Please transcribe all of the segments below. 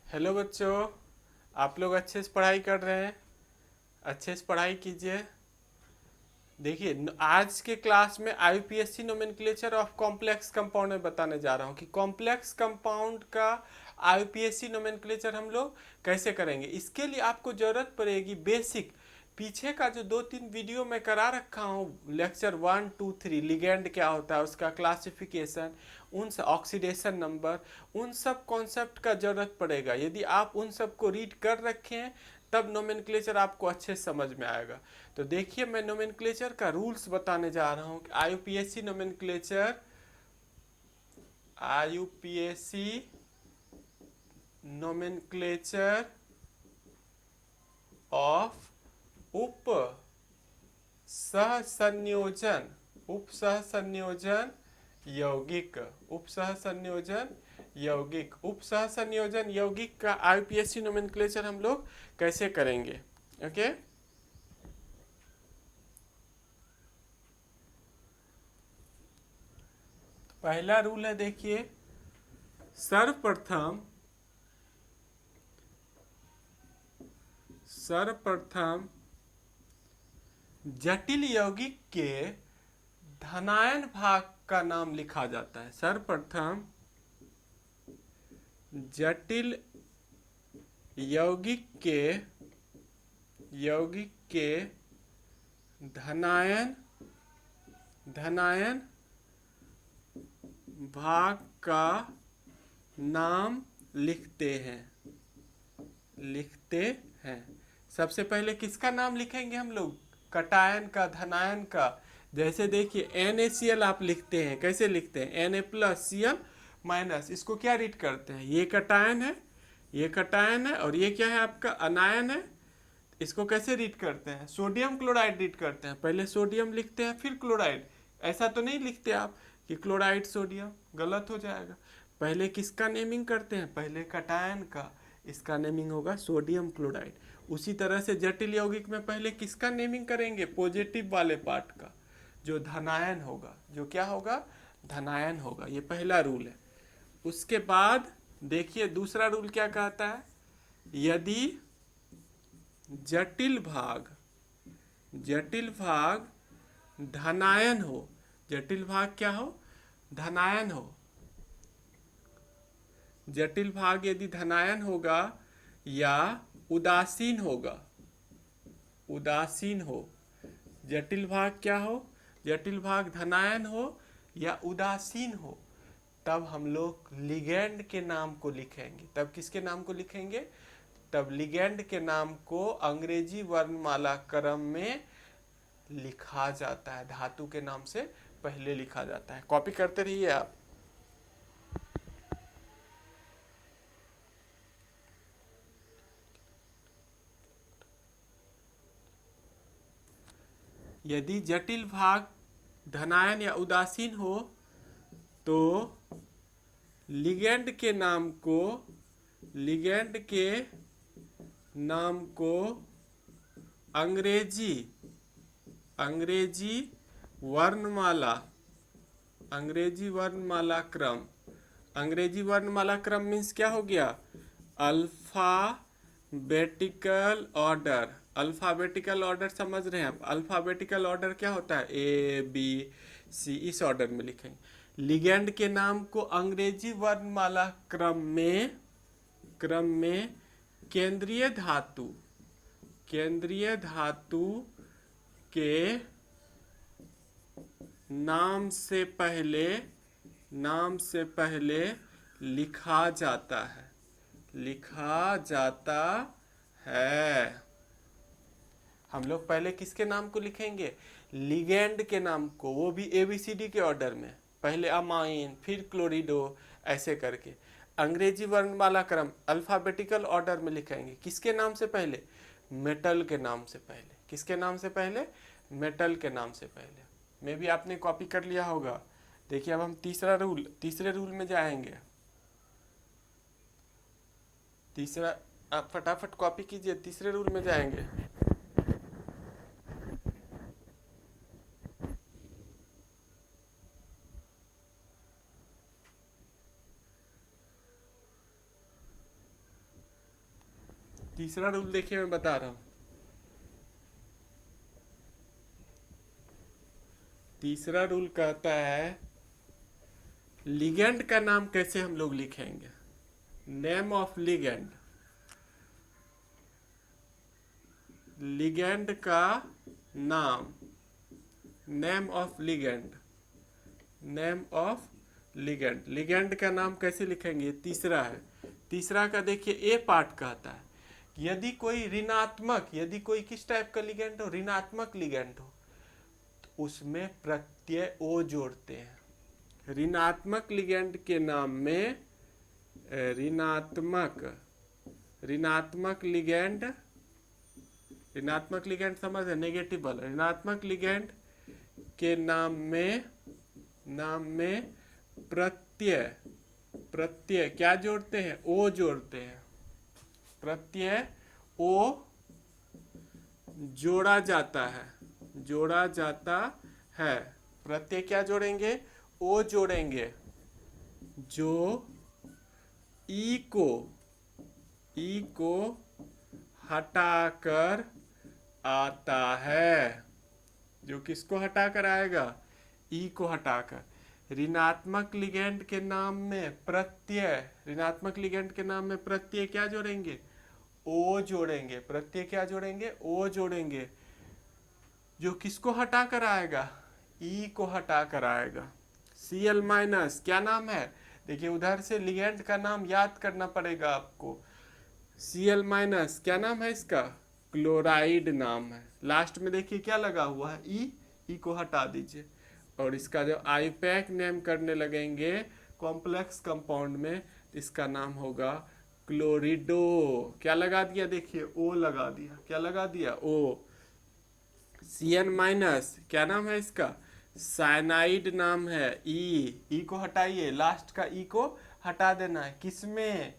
Hello बच्चों। आप लोग अच्छे से पढ़ाई कर रहे हैं? अच्छे से पढ़ाई कीजिए। देखिए आज के क्लास में आईयूपीएससी नोमेनक्लेचर ऑफ कॉम्प्लेक्स कंपाउंड में बताने जा रहा हूँ कि कॉम्प्लेक्स कंपाउंड का आईयूपीएससी नोमेनक्लेचर हम लोग कैसे करेंगे। इसके लिए आपको ज़रूरत पड़ेगी बेसिक पीछे का जो 2-3 वीडियो मैं करा रखा हूँ, लेक्चर 1, 2, 3 लिगेंड क्या होता है, उसका क्लासिफिकेशन, उन सब ऑक्सीडेशन नंबर, उन सब कॉन्सेप्ट का जरूरत पड़ेगा। यदि आप उन सब को रीड कर रखे हैं तब नोमेनक्लेचर आपको अच्छे से समझ में आएगा। तो देखिए मैं नोमेनक्लेचर का रूल्स बताने जा रहा हूँ। आईयूपीएससी नोमेनक्लेचर, आईयूपीएससी नोमेनक्लेचर ऑफ उप सहसंयोजन, उप सहसंयोजन यौगिक, उप सहसंयोजन यौगिक, उप सहसंयोजन यौगिक का आईयूपीएससी नोमेनक्लेचर हम लोग कैसे करेंगे। ओके। पहला रूल है, देखिए सर्वप्रथम सर्वप्रथम जटिल यौगिक के धनायन भाग का नाम लिखा जाता है। सर्वप्रथम जटिल यौगिक के धनायन धनायन भाग का नाम लिखते हैं। सबसे पहले किसका नाम लिखेंगे हम लोग? कटायन का, धनायन का। जैसे देखिए NaCl आप लिखते हैं, कैसे लिखते हैं? Na+Cl-। इसको क्या रीड करते हैं? ये कटायन है, ये कटायन है, और ये क्या है आपका? अनायन है। इसको कैसे रीड करते हैं? सोडियम क्लोराइड रीड करते हैं। पहले सोडियम लिखते हैं फिर क्लोराइड। ऐसा तो नहीं लिखते आप कि क्लोराइड सोडियम, गलत हो जाएगा। पहले किसका नेमिंग करते हैं? पहले कटायन का, इसका नेमिंग होगा सोडियम क्लोराइड। उसी तरह से जटिल यौगिक में पहले किसका नेमिंग करेंगे? पॉजिटिव वाले पार्ट का, जो धनायन होगा, जो क्या होगा? धनायन होगा। ये पहला रूल है। उसके बाद देखिए दूसरा रूल क्या कहता है? यदि जटिल भाग धनायन हो, जटिल भाग क्या हो? धनायन हो। जटिल भाग यदि धनायन होगा या उदासीन होगा, उदासीन हो, जटिल भाग क्या हो? जटिल भाग धनायन हो या उदासीन हो, तब हम लोग लिगेंड के नाम को लिखेंगे। तब किसके नाम को लिखेंगे? तब लिगेंड के नाम को अंग्रेजी वर्णमाला क्रम में लिखा जाता है, धातु के नाम से पहले लिखा जाता है। कॉपी करते रहिए आप। यदि जटिल भाग धनायन या उदासीन हो तो लिगेंड के नाम को अंग्रेजी वर्णमाला क्रम, अंग्रेजी वर्णमाला क्रम मीन्स क्या हो गया? Alphabetical order. अल्फाबेटिकल ऑर्डर समझ रहे हैं आप? अल्फाबेटिकल ऑर्डर क्या होता है? A B C, इस ऑर्डर में लिखेंगे। लिगेंड के नाम को अंग्रेजी वर्णमाला क्रम में केंद्रीय धातु के नाम से पहले लिखा जाता है। हम लोग पहले किसके नाम को लिखेंगे? लिगेंड के नाम को, वो भी ABCD के ऑर्डर में। पहले अमाइन, फिर क्लोरिडो, ऐसे करके अंग्रेजी वर्णमाला क्रम अल्फाबेटिकल ऑर्डर में लिखेंगे। किसके नाम से पहले? मेटल के नाम से पहले। किसके नाम से पहले? मेटल के नाम से पहले। मे भी आपने कॉपी कर लिया होगा। देखिए अब हम तीसरे रूल में जाएंगे। तीसरा, आप फटाफट कॉपी कीजिए, तीसरे रूल में जाएंगे। तीसरा रूल देखिए, मैं बता रहा हूं। तीसरा रूल कहता है लिगेंड का नाम कैसे हम लोग लिखेंगे। नेम ऑफ लिगेंड, लिगेंड का नाम, name of ligand, name of ligand, ligand का नाम कैसे लिखेंगे। तीसरा है, तीसरा का देखिए ए पार्ट कहता है यदि कोई ऋणात्मक, यदि कोई किस टाइप का लिगेंड हो, ऋणात्मक लिगेंड हो, तो उसमें प्रत्यय ओ जोड़ते हैं। ऋणात्मक लिगेंड के नाम में ऋणात्मक, ऋणात्मक लिगेंड, ऋणात्मक लिगेंड समझ है, नेगेटिव वाला, ऋणात्मक लिगेंड के नाम में प्रत्यय, प्रत्यय क्या जोड़ते हैं, ओ जोड़ते हैं। प्रत्यय ओ जोड़ा जाता है, जोड़ा जाता है। प्रत्यय क्या जोड़ेंगे, ओ जोड़ेंगे, जो ई को हटाकर आता है, जो किसको हटाकर आएगा, ई को हटाकर। ऋणात्मक लिगेंड के नाम में प्रत्यय, ऋणात्मक लिगेंड के नाम में प्रत्यय क्या जोड़ेंगे, ओ जोड़ेंगे। प्रत्यय क्या जोड़ेंगे, ओ जोड़ेंगे, जो किसको हटाकर आएगा, ई को हटाकर आएगा। Cl माइनस क्या नाम है, देखिए उधर से लिगेंड का नाम याद करना पड़ेगा आपको। Cl माइनस क्या नाम है इसका, क्लोराइड नाम है। लास्ट में देखिए क्या लगा हुआ है, ई को हटा दीजिए। और इसका जब आईपैक नेम करने लगेंगे कॉम्प्लेक्स कंपाउंड में, इसका नाम होगा क्लोरिडो। क्या लगा दिया, देखिए ओ लगा दिया, क्या लगा दिया, ओ। Cn माइनस क्या नाम है इसका, साइनाइड नाम है। ई को हटाइए, लास्ट का ई को हटा देना है। किसमें,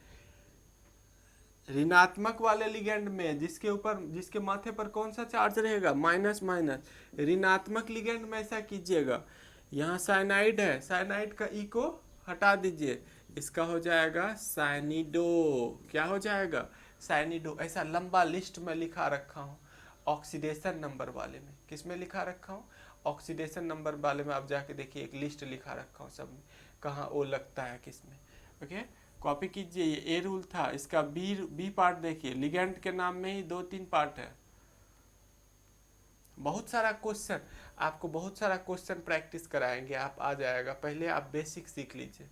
ऋणात्मक वाले लिगेंड में, जिसके ऊपर, जिसके माथे पर कौन सा चार्ज रहेगा, माइनस माइनस। ऋणात्मक लिगेंड में ऐसा कीजिएगा, यहाँ साइनाइड है, साइनाइड का ई को हटा दीजिए, इसका हो जाएगा साइनिडो। क्या हो जाएगा, साइनिडो। ऐसा लंबा लिस्ट में लिखा रखा हूँ ऑक्सीडेशन नंबर वाले में। किस में लिखा रखा हूँ, ऑक्सीडेशन नंबर वाले में। आप जाके देखिए एक लिस्ट लिखा रखा हूँ सब में, कहाँ ओ लगता है किस में। ओके, कॉपी कीजिए। ये ए रूल था, इसका बी पार्ट देखिए, लिगेंड के नाम में ही 2-3 पार्ट है। बहुत सारा क्वेश्चन, आपको बहुत सारा क्वेश्चन प्रैक्टिस कराएंगे, आप आ जाएगा। पहले आप बेसिक सीख लीजिए।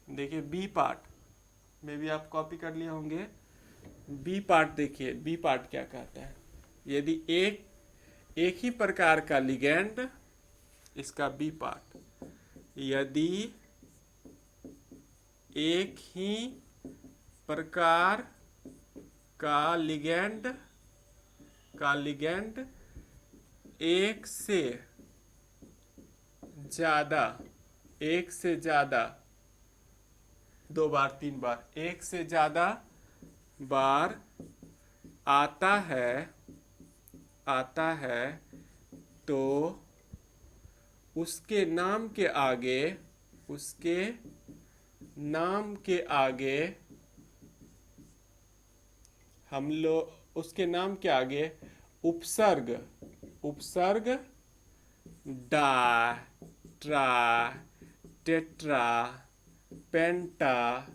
देखिए बी पार्ट में भी आप कॉपी कर लिए होंगे। बी पार्ट देखिए, बी पार्ट क्या कहता है, यदि एक ही प्रकार का लिगेंड, इसका बी पार्ट, यदि एक ही प्रकार का लिगेंड एक से ज्यादा 2 बार 3 बार, एक से ज्यादा बार आता है तो उसके नाम के आगे हम लोग, उसके नाम के आगे उपसर्ग डा, ट्रा, टेट्रा, पेंटा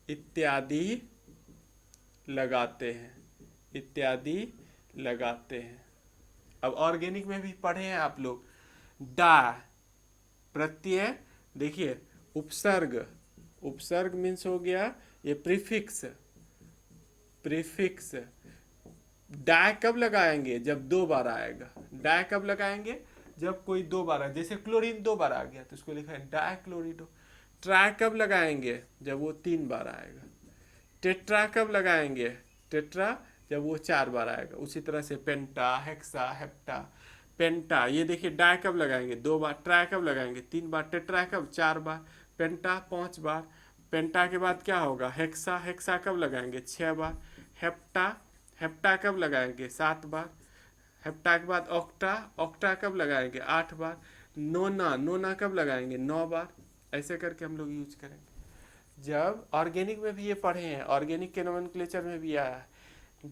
इत्यादि लगाते हैं। अब ऑर्गेनिक में भी पढ़े हैं आप लोग। डा प्रत्यय, देखिए उपसर्ग मीन्स हो गया ये प्रीफिक्स। डा कब लगाएंगे, जब 2 बार आएगा। डा कब लगाएंगे, जब कोई 2 बार आए, जैसे क्लोरीन 2 बार आ गया तो उसको लिखा है डाइक्लोरिडो। ट्रा कब लगाएंगे, जब वो 3 बार आएगा। टेट्रा कब लगाएंगे, टेट्रा जब वो 4 बार आएगा। उसी तरह से पेंटा, हेक्सा, हेप्टा, पेंटा, ये देखिए डा कब लगाएंगे, 2 बार। ट्रा कब लगाएंगे, 3 बार। टेट्रा कब, 4 बार। पेंटा 5 बार। पेंटा के बाद क्या होगा, हेक्सा कब लगाएंगे, 6 बार। हेप्टा कब लगाएंगे, 7 बार। हेप्टा के बाद ऑक्टा कब लगाएंगे, 8 बार। नोना कब लगाएंगे, 9 बार। ऐसे करके हम लोग यूज करेंगे। जब ऑर्गेनिक में भी ये पढ़े हैं, ऑर्गेनिक के नोमेनक्लेचर में भी आया है,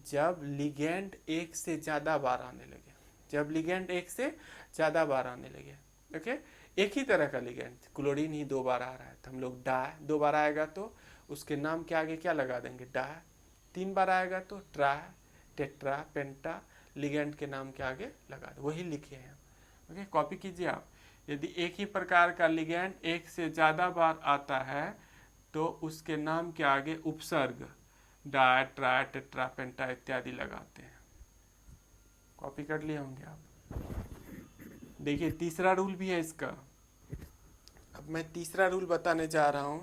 जब लिगेंड एक से ज़्यादा बार आने लगे, जब लिगेंड एक से ज़्यादा बार आने लगे। ओके, एक ही तरह का लिगेंड, क्लोरीन ही 2 बार आ रहा है तो हम लोग डाई, 2 बार आएगा तो उसके नाम के आगे क्या लगा देंगे, डाई। 3 बार आएगा तो ट्राई, टेट्रा, पेंटा, लिगेंड के नाम के आगे लगा दो, वही लिखे हैं। ओके, कॉपी कीजिए आप। यदि एक ही प्रकार का लिगेंड एक से ज़्यादा बार आता है तो उसके नाम के आगे उपसर्ग डाई, ट्राई, टेट्रा, पेंटा इत्यादि लगाते हैं। कॉपी कर लिए होंगे आप। देखिए तीसरा रूल भी है इसका। अब मैं तीसरा रूल बताने जा रहा हूं।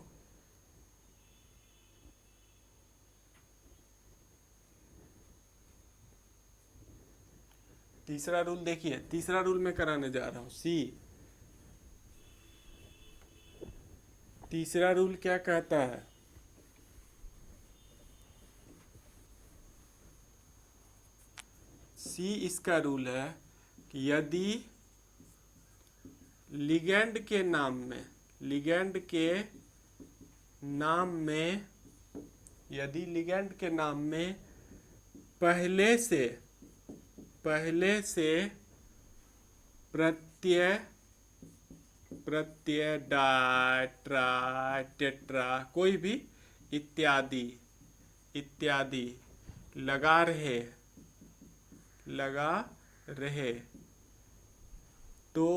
तीसरा रूल देखिए, तीसरा रूल मैं कराने जा रहा हूं, सी। तीसरा रूल क्या कहता है, सी इसका रूल है कि यदि लिगेंड के नाम में, लिगेंड के नाम में, यदि लिगेंड के नाम में पहले से प्रत्यय डाई, ट्राई, टेट्रा, कोई भी इत्यादि लगा रहे तो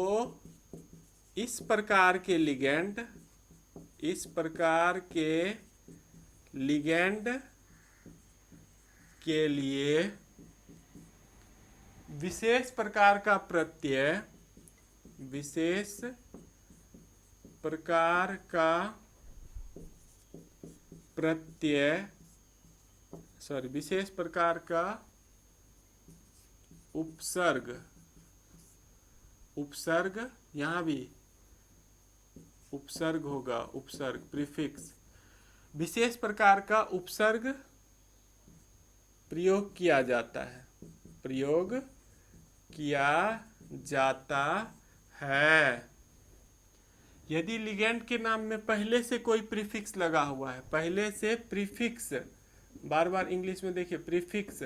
इस प्रकार के लिगेंड के लिए विशेष प्रकार का प्रत्यय, विशेष प्रकार का उपसर्ग, यहाँ भी उपसर्ग होगा, उपसर्ग प्रीफिक्स, विशेष प्रकार का उपसर्ग प्रयोग किया जाता है। यदि लिगेंड के नाम में पहले से कोई प्रीफिक्स लगा हुआ है, पहले से प्रीफिक्स, बार बार इंग्लिश में देखिए प्रीफिक्स,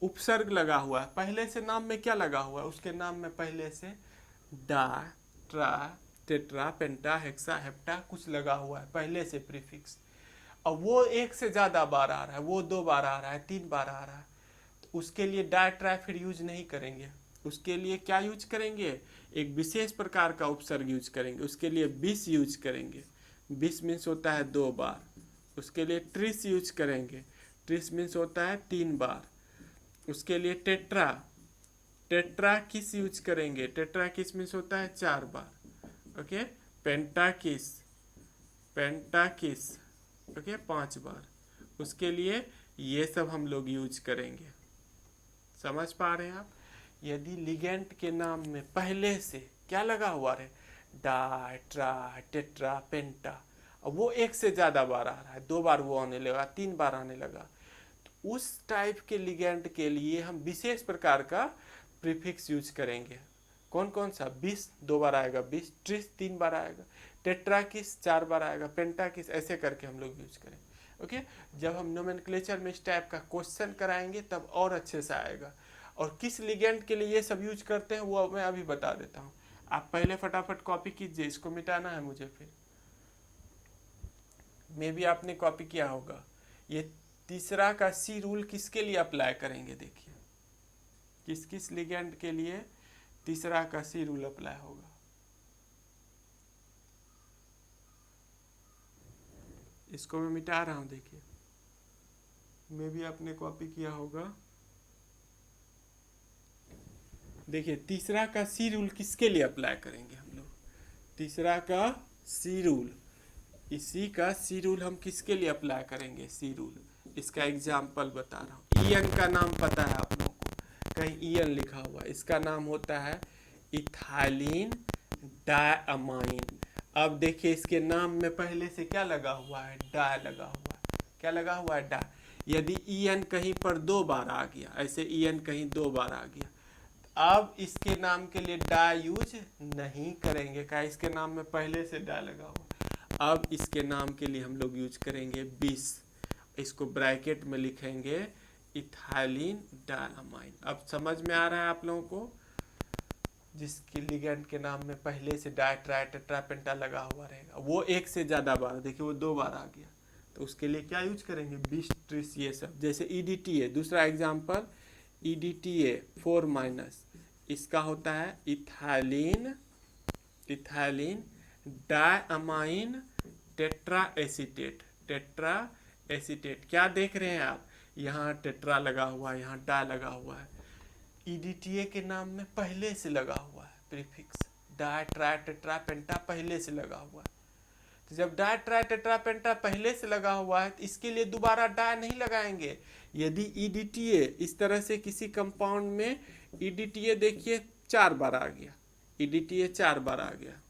उपसर्ग लगा हुआ है, पहले से नाम में क्या लगा हुआ है, उसके नाम में पहले से डाई, ट्राई, टेट्रा, पेंटा, हेक्सा, हेप्टा कुछ लगा हुआ है पहले से प्रीफिक्स, और वो एक से ज़्यादा बार आ रहा है, वो 2 बार आ रहा है, 3 बार आ रहा है, तो उसके लिए डाई, ट्राई फिर यूज नहीं करेंगे। उसके लिए क्या यूज करेंगे, एक विशेष प्रकार का उपसर्ग यूज करेंगे। उसके लिए बिस यूज करेंगे, बिस मीन्स होता है 2 बार। उसके लिए ट्रिस यूज करेंगे, ट्रिस मीन्स होता है 3 बार। उसके लिए टेट्रा किस यूज करेंगे, टेट्रा किस मीन्स होता है 4 बार। ओके, पेंटा किस ओके 5 बार। उसके लिए ये सब हम लोग यूज करेंगे। समझ पा रहे हैं आप। यदि लिगेंड के नाम में पहले से क्या लगा हुआ है, डाई, ट्राई, टेट्रा, पेंटा, और वो एक से ज़्यादा बार आ रहा है, 2 बार वो आने लगा, 3 बार आने लगा, तो उस टाइप के लिगेंड के लिए हम विशेष प्रकार का प्रीफिक्स यूज करेंगे। कौन कौन सा, 20 2 बार आएगा, 20, ट्रिस 3 बार आएगा, टेट्रा किस 4 बार आएगा, पेंटा किस, ऐसे करके हम लोग यूज करें। ओके, जब हम नोमेनक्लेचर में इस टाइप का क्वेश्चन कराएंगे तब और अच्छे से आएगा। और किस लिगेंड के लिए ये सब यूज करते हैं वो मैं अभी बता देता हूँ। आप पहले फटाफट कॉपी कीजिए, इसको मिटाना है मुझे, फिर मे भी आपने कॉपी किया होगा। ये तीसरा का सी रूल किसके लिए अप्लाई करेंगे, देखिए किस किस लिगेंड के लिए तीसरा का सी रूल अप्लाई होगा। इसको मैं मिटा रहा हूं, देखिए मे भी आपने कॉपी किया होगा। देखिए तीसरा का सी रूल किसके लिए अप्लाई करेंगे हम लोग, तीसरा का सी रूल, इसी का सी रूल हम किसके लिए अप्लाई करेंगे, सी रूल। इसका एग्जाम्पल बता रहा हूँ। ईएन का नाम पता है आप लोगों को, कहीं ईएन लिखा हुआ, इसका नाम होता है इथाइलिन डायअमाइन। अब देखिए इसके नाम में पहले से क्या लगा हुआ है, डाई लगा हुआ है। क्या लगा हुआ है, डाई। यदि ईएन कहीं पर 2 बार आ गया, ऐसे ईएन कहीं 2 बार आ गया, अब इसके नाम के लिए डाई यूज नहीं करेंगे, क्या इसके नाम में पहले से डाई लगा हुआ। अब इसके नाम के लिए हम लोग यूज करेंगे 20, इसको ब्रैकेट में लिखेंगे इथाइलिन डायमाइन। अब समझ में आ रहा है आप लोगों को, जिसके लिगेंड के नाम में पहले से डाई ट्राई टेट्रा पेंटा लगा हुआ रहेगा, वो एक से ज़्यादा बार, देखिए वो 2 बार आ गया, तो उसके लिए क्या यूज करेंगे 20 ट्रिस ये सब। जैसे EDTA, दूसरा एग्जाम्पल EDTA 4-, इसका होता है इथाइलिन डायमाइन टेट्रा एसीटेट। क्या देख रहे हैं आप, यहाँ टेट्रा लगा हुआ है, यहाँ डा लगा हुआ है, EDTA के नाम में पहले से लगा हुआ है प्रीफिक्स, डाई ट्राई टेट्रा पेंटा पहले से लगा हुआ है। तो जब डाई ट्राई टेट्रा पेंटा पहले से लगा हुआ है तो इसके लिए दोबारा डाई नहीं लगाएंगे। यदि EDTA इस तरह से किसी कंपाउंड में EDTA देखिए 4 बार आ गया, EDTA 4 बार आ गया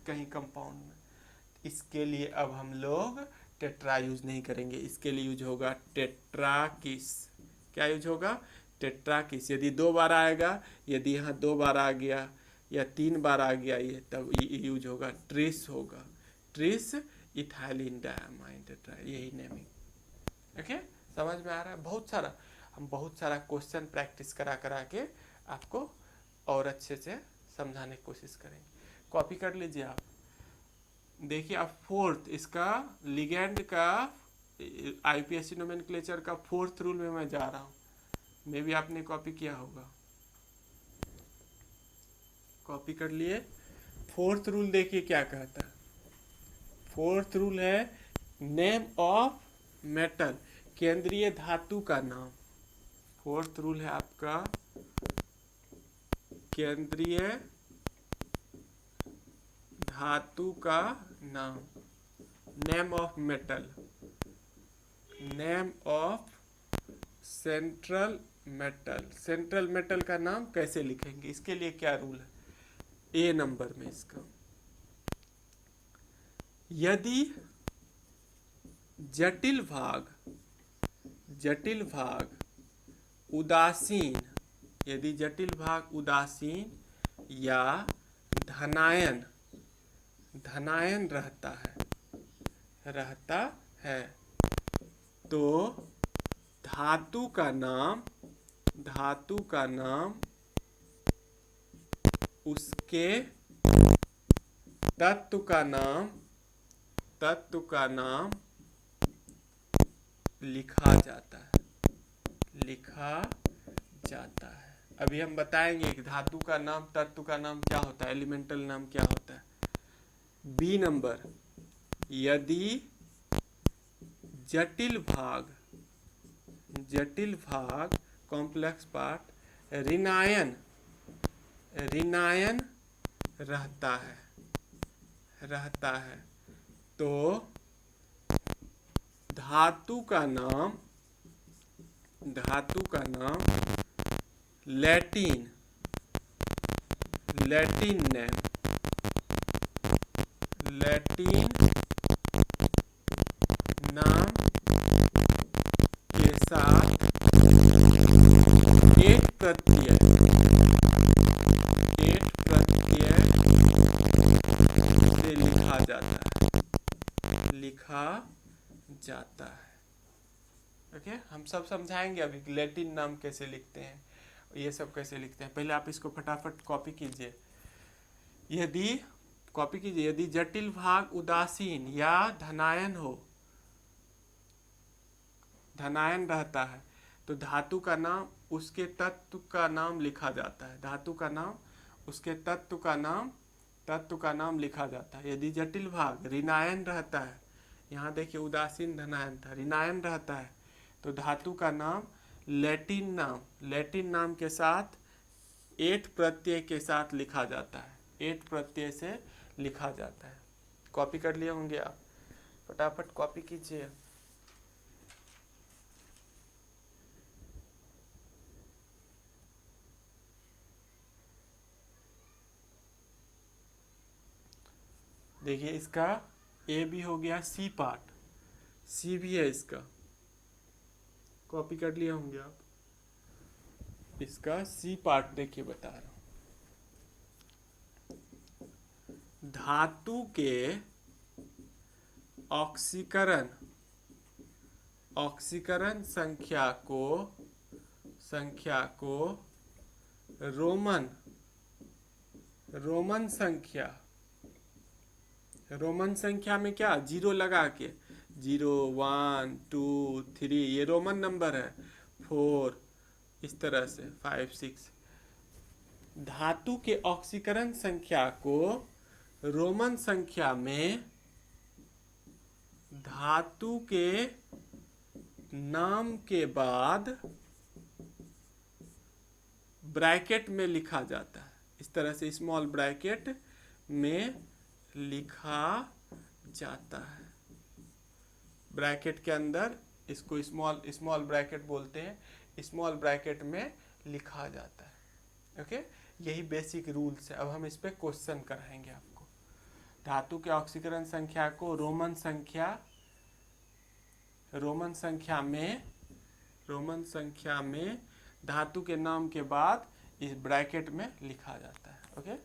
कहीं कंपाउंड में, इसके लिए अब हम लोग टेट्रा यूज नहीं करेंगे, इसके लिए यूज होगा टेट्राकिस। क्या यूज होगा, टेट्राकिस। यदि 2 बार आएगा, यदि यहाँ 2 बार आ गया या 3 बार आ गया ये, तब ये यूज होगा ट्रिस, होगा ट्रिस इथाइलिन डायमाइन टेट्रा, यही नेमिंग। ओके, समझ में आ रहा है। हम बहुत सारा क्वेश्चन प्रैक्टिस करा के आपको और अच्छे से समझाने की कोशिश करेंगे। कॉपी कर लीजिए आप। देखिए अब 4th, इसका लिगेंड का IUPAC नोमेनक्लेचर का 4th रूल में मैं जा रहा हूँ, मे भी आपने कॉपी किया होगा, कॉपी कर लिए। 4th रूल देखिए क्या कहता है। 4th रूल है नेम ऑफ मेटल, केंद्रीय धातु का नाम। 4th रूल है आपका केंद्रीय धातु का नाम, name of metal, name of central metal का नाम कैसे लिखेंगे, इसके लिए क्या रूल है। A नंबर में इसका, यदि जटिल भाग उदासीन, यदि जटिल भाग उदासीन या धनायन रहता है तो धातु का नाम उसके तत्व का नाम लिखा जाता है। अभी हम बताएंगे कि धातु का नाम, तत्व का नाम क्या होता है, एलिमेंटल नाम क्या होता है। B नंबर, यदि जटिल भाग कॉम्प्लेक्स पार्ट ऋणायन रहता है तो धातु का नाम लैटिन नाम के साथ एक प्रत्यय से लिखा जाता है। ओके, हम सब समझाएंगे अभी लैटिन नाम कैसे लिखते हैं, ये सब कैसे लिखते हैं। पहले आप इसको फटाफट कॉपी कीजिए। यदि जटिल भाग उदासीन या धनायन रहता है तो धातु का नाम उसके तत्व का नाम लिखा जाता है। धातु का नाम उसके तत्व का नाम लिखा जाता है। यदि जटिल भाग ऋणायन रहता है, यहाँ देखिए उदासीन धनायन था, ऋणायन रहता है तो धातु का नाम लैटिन नाम के साथ 8 प्रत्यय के साथ लिखा जाता है। 8 प्रत्यय से लिखा जाता है। कॉपी कर लिए होंगे आप, फटाफट कॉपी कीजिए। देखिए इसका A भी हो गया, C पार्ट, C भी है इसका, कॉपी कर लिए होंगे आप। इसका C पार्ट देखिए बता रहा हूं, धातु के ऑक्सीकरण ऑक्सीकरण संख्या को रोमन रोमन संख्या में क्या जीरो लगा के 0 1 2 3 ये रोमन नंबर है 4 इस तरह से 5 6 धातु के ऑक्सीकरण संख्या को रोमन संख्या में धातु के नाम के बाद ब्रैकेट में लिखा जाता है। इस तरह से स्मॉल ब्रैकेट में लिखा जाता है। ब्रैकेट के अंदर इसको स्मॉल ब्रैकेट बोलते हैं। स्मॉल ब्रैकेट में लिखा जाता है। ओके, यही बेसिक रूल्स है। अब हम इस पे क्वेश्चन कराएंगे आपको। धातु के ऑक्सीकरण संख्या को रोमन संख्या में धातु के नाम के बाद इस ब्रैकेट में लिखा जाता है। ओके,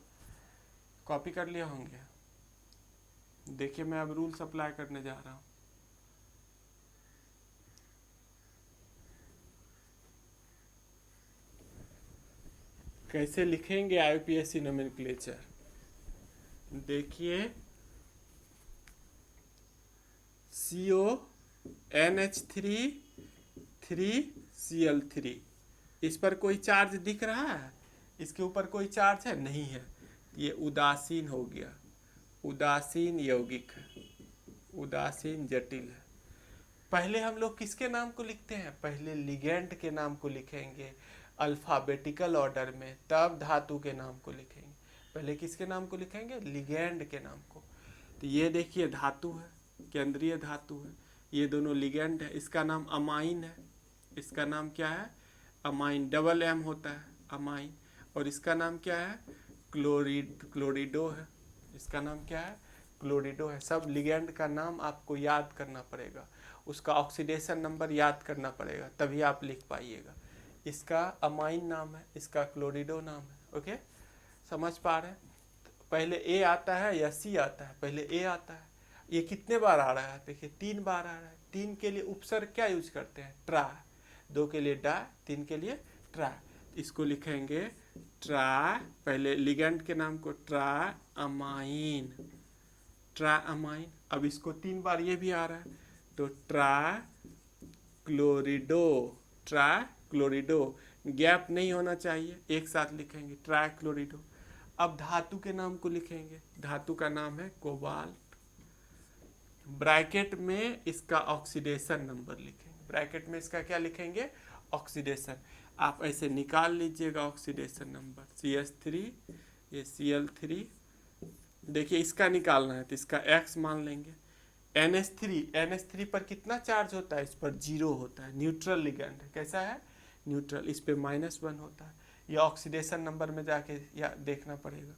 कॉपी कर लिए होंगे। देखिए मैं अब रूल्स अप्लाई करने जा रहा हूं। कैसे लिखेंगे आईयूपीएसी नोमेनक्लेचर? देखिए CONH3 3Cl3 इस पर कोई चार्ज दिख रहा है? इसके ऊपर कोई चार्ज है? नहीं है। ये उदासीन हो गया, उदासीन यौगिक है, उदासीन जटिल है। पहले हम लोग किसके नाम को लिखते हैं? पहले लिगेंड के नाम को लिखेंगे अल्फाबेटिकल ऑर्डर में, तब धातु के नाम को लिखेंगे। पहले किसके नाम को लिखेंगे? लिगेंड के नाम को। तो ये देखिए धातु है, केंद्रीय धातु है, ये दोनों लिगेंड है। इसका नाम अमाइन है। इसका नाम क्या है? अमाइन, डबल एम होता है अमाइन। और इसका नाम क्या है? क्लोरिडो है। इसका नाम क्या है? क्लोरिडो है। सब लिगेंड का नाम आपको याद करना पड़ेगा, उसका ऑक्सीडेशन नंबर याद करना पड़ेगा, तभी आप लिख पाइएगा। इसका अमाइन नाम है, इसका क्लोरिडो नाम है। ओके, समझ पा रहे हैं? पहले ए आता है या सी आता है? पहले ए आता है। ये कितने बार आ रहा है? देखिए 3 बार आ रहा है। 3 के लिए उपसर्ग क्या यूज करते हैं? ट्रा। 2 के लिए डा, 3 के लिए ट्रा। इसको लिखेंगे ट्रा, पहले लिगेंड के नाम को ट्रा अमाइन, ट्रा अमाइन। अब इसको 3 बार ये भी आ रहा है, तो ट्रा क्लोरिडो, ट्रा क्लोरिडो। गैप नहीं होना चाहिए, एक साथ लिखेंगे ट्रा क्लोरिडो। अब धातु के नाम को लिखेंगे। धातु का नाम है कोबाल्ट। ब्रैकेट में इसका ऑक्सीडेशन नंबर लिखेंगे। ब्रैकेट में इसका क्या लिखेंगे? ऑक्सीडेशन। आप ऐसे निकाल लीजिएगा ऑक्सीडेशन नंबर। CH3, ये Cl3। देखिए इसका निकालना है तो इसका X मान लेंगे। NH3 पर कितना चार्ज होता है? इस पर 0 होता है, न्यूट्रल लिगेंड है। कैसा है? न्यूट्रल। इस पे -1 होता है। ये ऑक्सीडेशन नंबर में जाके या देखना पड़ेगा।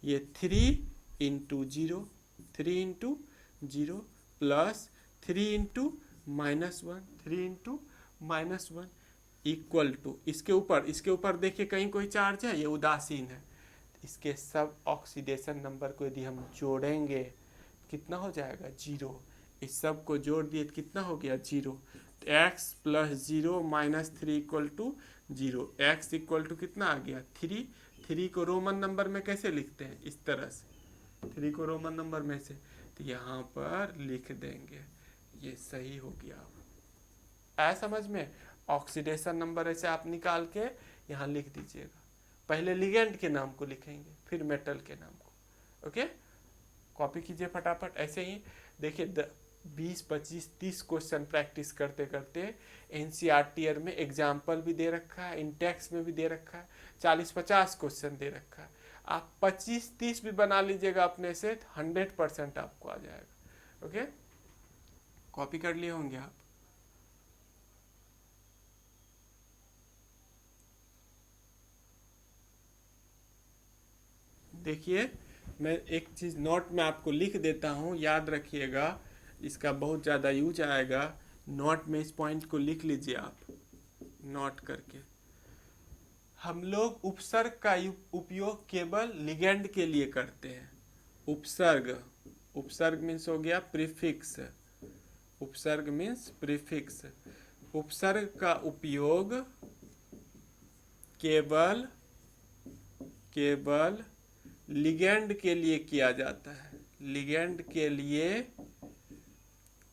ये 3 × 0, 3 × 0 प्लस 3 × -1, 3 × -1 इक्वल टू, इसके ऊपर देखिए कहीं कोई चार्ज है? ये उदासीन है। इसके सब ऑक्सीडेशन नंबर को यदि हम जोड़ेंगे कितना हो जाएगा? 0। इस सब को जोड़ दिए तो कितना हो गया? 0। x + 0 - 3 = 0। x = कितना आ गया? 3। 3 को रोमन नंबर में कैसे लिखते हैं? इस तरह से 3 को रोमन नंबर में से तो यहाँ पर लिख देंगे। ये सही हो गया। आया समझ में? ऑक्सीडेशन नंबर ऐसे आप निकाल के यहाँ लिख दीजिएगा। पहले लिगेंड के नाम को लिखेंगे, फिर मेटल के नाम को। ओके, कॉपी कीजिए फटाफट। ऐसे ही देखिए 20 25 30 क्वेश्चन प्रैक्टिस करते करते NCERT में एग्जाम्पल भी दे रखा है, इंटेक्स में भी दे रखा है, 40-50 क्वेश्चन दे रखा है। आप 25-30 भी बना लीजिएगा अपने से, 100% आपको आ जाएगा। ओके, कॉपी कर लिए होंगे आप। देखिए मैं एक चीज़ नोट में आपको लिख देता हूँ, याद रखिएगा, इसका बहुत ज़्यादा यूज आएगा। नोट में इस पॉइंट को लिख लीजिए आप नोट करके। हम लोग उपसर्ग का उपयोग केवल लिगेंड के लिए करते हैं। उपसर्ग उपसर्ग मीन्स हो गया प्रीफिक्स, उपसर्ग मीन्स प्रीफिक्स। उपसर्ग का उपयोग केवल लिगेंड के लिए किया जाता है, लिगेंड के लिए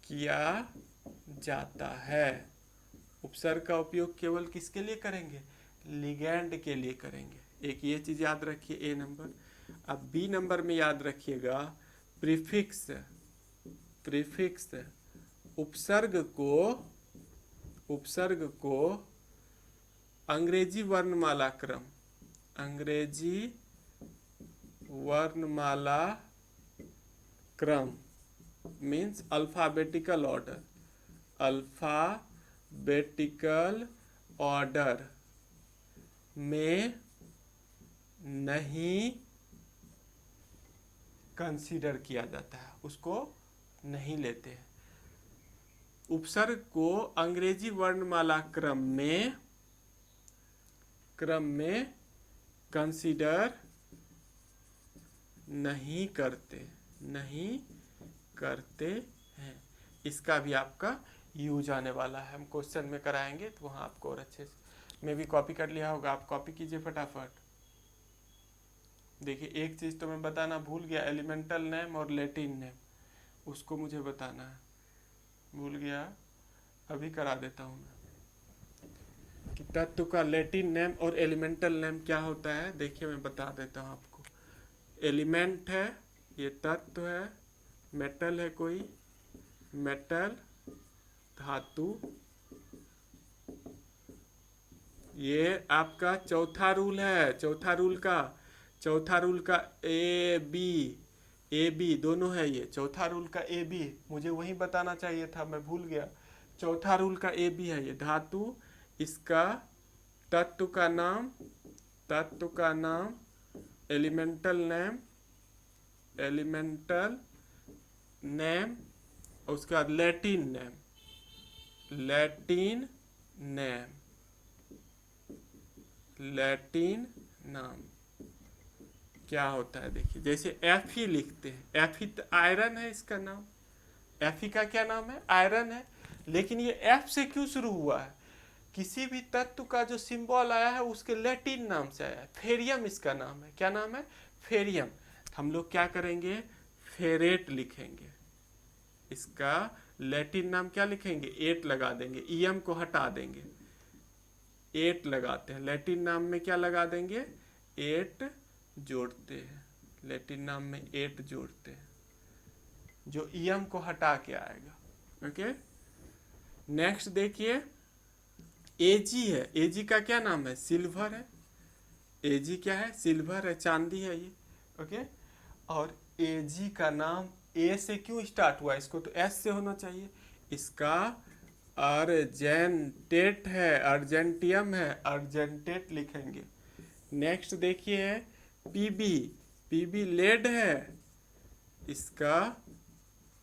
किया जाता है। उपसर्ग का उपयोग केवल किसके लिए करेंगे? लिगेंड के लिए करेंगे। एक ये चीज याद रखिए, ए नंबर। अब बी नंबर में याद रखिएगा प्रीफिक्स, प्रीफिक्स उपसर्ग को अंग्रेजी वर्णमाला क्रम, अंग्रेजी वर्णमाला क्रम means alphabetical order, alphabetical order में नहीं कंसीडर किया जाता है, उसको नहीं लेते हैं। उपसर्ग को अंग्रेजी वर्णमाला क्रम में कंसीडर नहीं करते हैं। इसका भी आपका यूज आने वाला है, हम क्वेश्चन में कराएंगे तो वहाँ आपको और अच्छे से। मैं भी कॉपी कर लिया होगा, आप कॉपी कीजिए फटाफट। देखिए एक चीज़ तो मैं बताना भूल गया, एलिमेंटल नेम और लैटिन नेम, उसको मुझे बताना है, भूल गया, अभी करा देता हूँ मैं कि तत्व का लैटिन नेम और एलिमेंटल नेम क्या होता है। देखिए मैं बता देता हूँ आपको। एलिमेंट है, ये तत्व है, मेटल है कोई, मेटल धातु, ये आपका चौथा रूल है, चौथा रूल का ए बी दोनों है। ये चौथा रूल का ए बी मुझे वही बताना चाहिए था, मैं भूल गया। चौथा रूल का ए बी है ये धातु, इसका तत्व का नाम एलिमेंटल नेम और उसके बाद लैटिन नाम क्या होता है। देखिए जैसे एफ ही लिखते हैं, एफ ही आयरन है, इसका नाम एफ ही का क्या नाम है? आयरन है। लेकिन ये एफ से क्यों शुरू हुआ है? किसी भी तत्व का जो सिंबल आया है उसके लैटिन नाम से आया है। फेरियम इसका नाम है, क्या नाम है? फेरियम। हम लोग क्या करेंगे? फेरेट लिखेंगे। इसका लैटिन नाम क्या लिखेंगे? एट लगा देंगे, ईएम को हटा देंगे, एट लगाते हैं। लैटिन नाम में क्या लगा देंगे? एट जोड़ते हैं, लैटिन नाम में एट जोड़ते हैं, जो ईएम को हटा के आएगा। ओके, नेक्स्ट देखिए एजी है। एजी का क्या नाम है? सिल्वर है। एजी क्या है? सिल्वर है, चांदी है ये। ओके, और एजी का नाम ए से क्यों स्टार्ट हुआ? इसको तो एस से होना चाहिए। इसका अर्जेंटेट है, अर्जेंटियम है, अर्जेंटेट लिखेंगे। नेक्स्ट देखिए पीबी, पीबी लेड है, इसका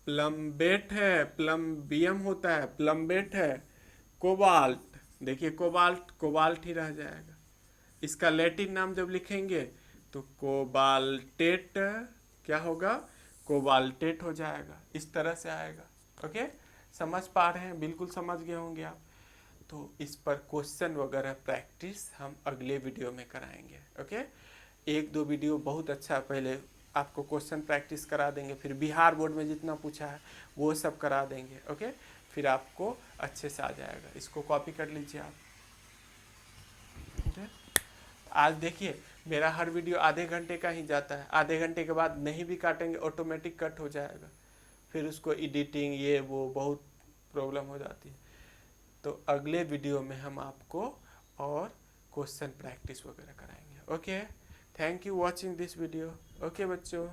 प्लम्बेट है, प्लम्बियम होता है, प्लम्बेट है। कोबाल्ट, देखिए कोबाल्ट ही रह जाएगा। इसका लैटिन नाम जब लिखेंगे तो कोबाल्टेट क्या होगा? कोबाल्टेट हो जाएगा, इस तरह से आएगा। ओके, समझ पा रहे हैं? बिल्कुल समझ गए होंगे आप। तो इस पर क्वेश्चन वगैरह प्रैक्टिस हम अगले वीडियो में कराएंगे। ओके, एक दो वीडियो बहुत अच्छा, पहले आपको क्वेश्चन प्रैक्टिस करा देंगे, फिर बिहार बोर्ड में जितना पूछा है वो सब करा देंगे। ओके, फिर आपको अच्छे से आ जाएगा। इसको कॉपी कर लीजिए आप। आज देखिए मेरा हर वीडियो आधे घंटे का ही जाता है, आधे घंटे के बाद नहीं भी काटेंगे ऑटोमेटिक कट हो जाएगा, फिर उसको एडिटिंग ये वो बहुत प्रॉब्लम हो जाती है। तो अगले वीडियो में हम आपको और क्वेश्चन प्रैक्टिस वगैरह कराएंगे। Okay, thank you watching this video. Okay बच्चों।